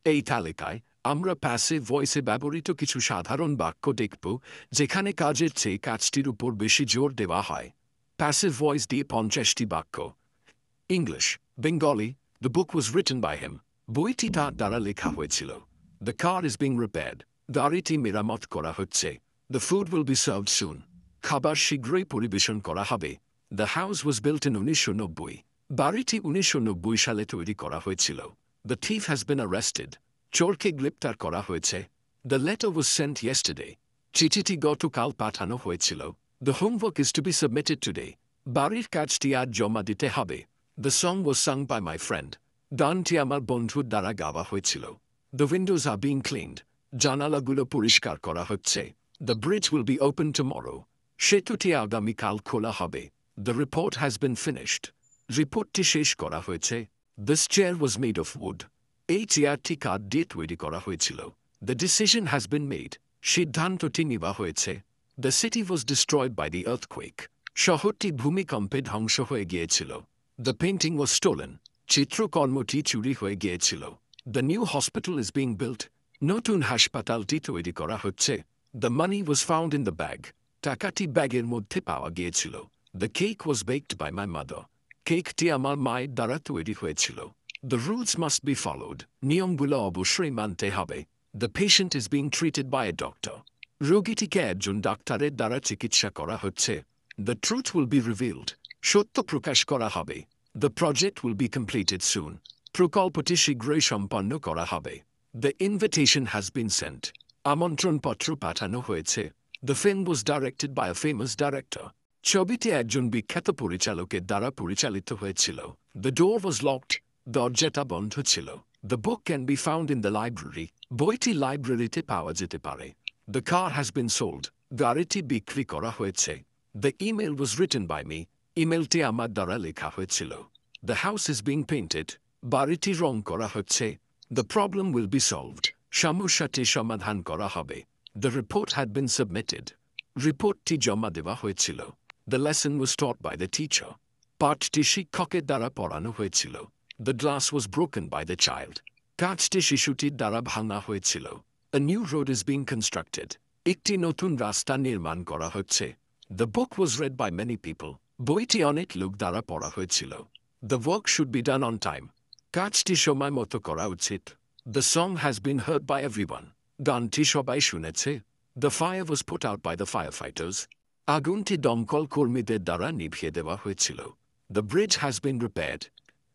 এই তালিকায় আমরা প্যাসিভ ভয়েসে ব্যবহৃত কিছু সাধারণ বাক্য দেখব যেখানে কাজের চেয়ে কাজটির উপর বেশি জোর দেওয়া হয়। প্যাসিভ ভয়েস দিয়ে 50টি বাক্য। English, Bengali. The book was written by him. বইটি তার দ্বারা লেখা হয়েছিল। The car is being repaired. গাড়িটি মেরামত করা হচ্ছে। The food will be served soon. খাবার শীঘ্রই পরিবেশন করা হবে। The house was built in 1990। বাড়িটি 1990 সালে তৈরি করা হয়েছিল। The thief has been arrested. চোরকে গ্রেপ্তার করা হয়েছে। The letter was sent yesterday. চিঠিটি গতকাল পাঠানো হয়েছিল। The homework is two be submitted today. বাড়ির কাজটি আজ জমা দিতে হবে। The song was sung by my friend. গানটি আমার বন্ধুর দ্বারা গাওয়া হয়েছিল। The windows are being cleaned. জানালাগুলো পরিষ্কার করা হচ্ছে। The bridge will be open tomorrow. সেতুটি আগামীকাল খোলা হবে। The report has been finished. রিপোর্টটি শেষ করা হয়েছে। This chair was made of wood. এই চেয়ারটি কাঠ দিয়ে তৈরি করা হয়েছিল। The decision has been made. সিদ্ধান্তটি নেওয়া হয়েছে। The city was destroyed by the earthquake. শহরটি ভূমিকম্পে ধ্বংস হয়ে গিয়েছিল। The painting was stolen. চিত্রকর্মটি চুরি হয়ে গিয়েছিল। The new hospital is being built. নতুন হাসপাতালটি তৈরি করা হচ্ছে। The money was found in the bag. টাকাটি ব্যাগের মধ্যে পাওয়া গিয়েছিল। The cake was baked by my mother. কেকটি আমার মায়ের দ্বারা তৈরি হয়েছিল। The rules must be followed. নিয়মগুলো অবশ্যই মানতে হবে। The patient is being treated by a doctor. রোগীটিকে একজন ডাক্তারের দ্বারা চিকিৎসা করা হচ্ছে। The truth will be revealed. সত্য প্রকাশ করা হবে। The project will be completed soon. প্রকল্পটি শীঘ্রই সম্পন্ন করা হবে। The invitation has been sent. আমন্ত্রণপত্র পাঠানো হয়েছে। The film was directed by a famous director. ছবিটি একজন বিখ্যাত পরিচালকের দ্বারা পরিচালিত হয়েছিল। The door was locked. দরজাটা বন্ধ ছিল। The book can be found in the library. বইটি লাইব্রেরিতে পাওয়া যেতে পারে। The car has been sold. গাড়িটি বিক্রি করা হয়েছে। The email was written by me. ইমেলটি আমার দ্বারা লেখা হয়েছিল। The house is being painted. বাড়িটি রং করা হচ্ছে। The problem will be solved. সমস্যাটি সমাধান করা হবে। The report had been submitted. রিপোর্টটি জমা দেওয়া হয়েছিল। The lesson was taught by the teacher. পাঠটি শিক্ষকের দ্বারা পড়ানো হয়েছিল। The glass was broken by the child. কাঁচটি শিশুটির দ্বারা ভাঙা হয়েছিল। A new road is being constructed. একটি নতুন রাস্তা নির্মাণ করা হচ্ছে। The book was read by many people. বইটি অনেক লোক দ্বারা পড়া হয়েছিল। The work should be done on time. কাজটি সময় মতো করা উচিত। The song has been heard by everyone. গানটি সবাই শুনেছে। The fire was put out by the firefighters. আগুনটি দমকল কর্মীদের দ্বারা নিভিয়ে দেওয়া হয়েছিল। The bridge has been repaired.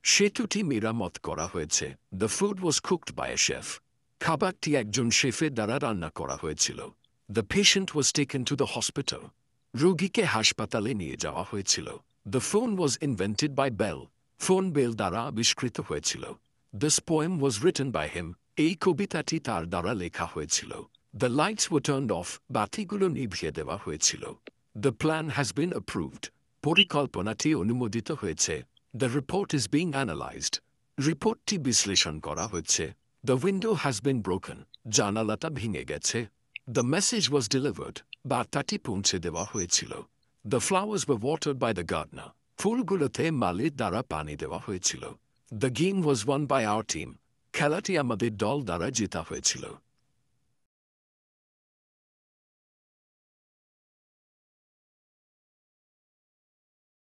সেতুটি মেরামত করা হয়েছে। The food was cooked by a chef. খাবারটি একজন শেফের দ্বারা রান্না করা হয়েছিল। The patient was taken to the hospital. রোগীকে হাসপাতালে নিয়ে যাওয়া হয়েছিল। The phone was invented by Bell. Phone Bell দ্বারা আবিষ্কৃত হয়েছিল। This poem was written by him. এই কবিতাটি তার দ্বারা লেখা হয়েছিল। The lights were turned off. বাতিগুলো নিভিয়ে দেওয়া হয়েছিল। The plan has bin approved. পরিকল্পনাটি অনুমোদিত হয়েছে। The report is being analysed. রিপোর্টটি বিশ্লেষণ করা হচ্ছে। The window has been broken. জানালাটা ভেঙে গেছে। The message was delivered. বার্তাটি পৌঁছে দেওয়া হয়েছিল। The flowers were watered by the gardener. ফুলগুলোতে মালির দ্বারা পানি দেওয়া হয়েছিল। The game was won by our team. খেলাটি আমাদের দল দ্বারা জেতা হয়েছিল।